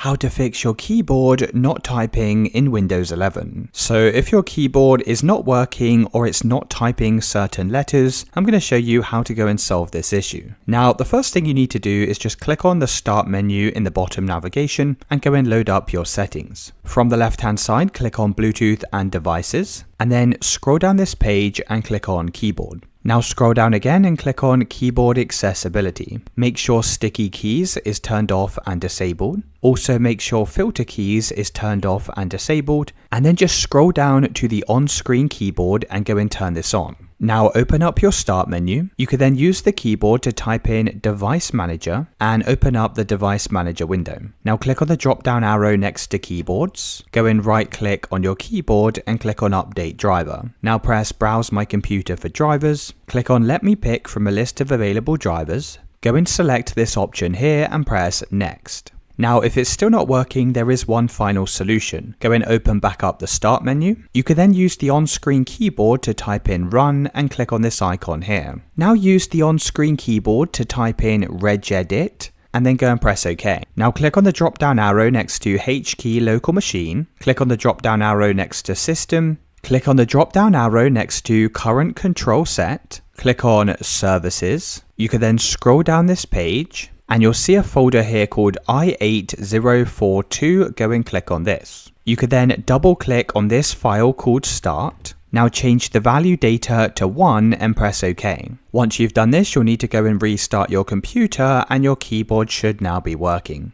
How to fix your keyboard not typing in Windows 11. So if your keyboard is not working or it's not typing certain letters, I'm going to show you how to go and solve this issue. Now, the first thing you need to do is just click on the Start menu in the bottom navigation and go and load up your settings. From the left-hand side, click on Bluetooth and Devices, and then scroll down this page and click on Keyboard. Now scroll down again and click on Keyboard Accessibility. Make sure Sticky Keys is turned off and disabled. Also make sure Filter Keys is turned off and disabled. And then just scroll down to the on-screen keyboard and go and turn this on. Now open up your Start menu. You can then use the keyboard to type in Device Manager and open up the Device Manager window. Now click on the drop-down arrow next to Keyboards. Go and right-click on your keyboard and click on Update Driver. Now press Browse My Computer for drivers. Click on Let me pick from a list of available drivers. Go and select this option here and press Next. Now, if it's still not working, there is one final solution. Go and open back up the Start menu. You can then use the on-screen keyboard to type in Run and click on this icon here. Now use the on-screen keyboard to type in Regedit and then go and press OK. Now click on the drop-down arrow next to HKey Local Machine. Click on the drop-down arrow next to System. Click on the drop-down arrow next to Current Control Set. Click on Services. You can then scroll down this page, and you'll see a folder here called i8042. Go and click on this. You could then double click on this file called Start. Now change the value data to 1 and press OK. Once you've done this, you'll need to go and restart your computer and your keyboard should now be working.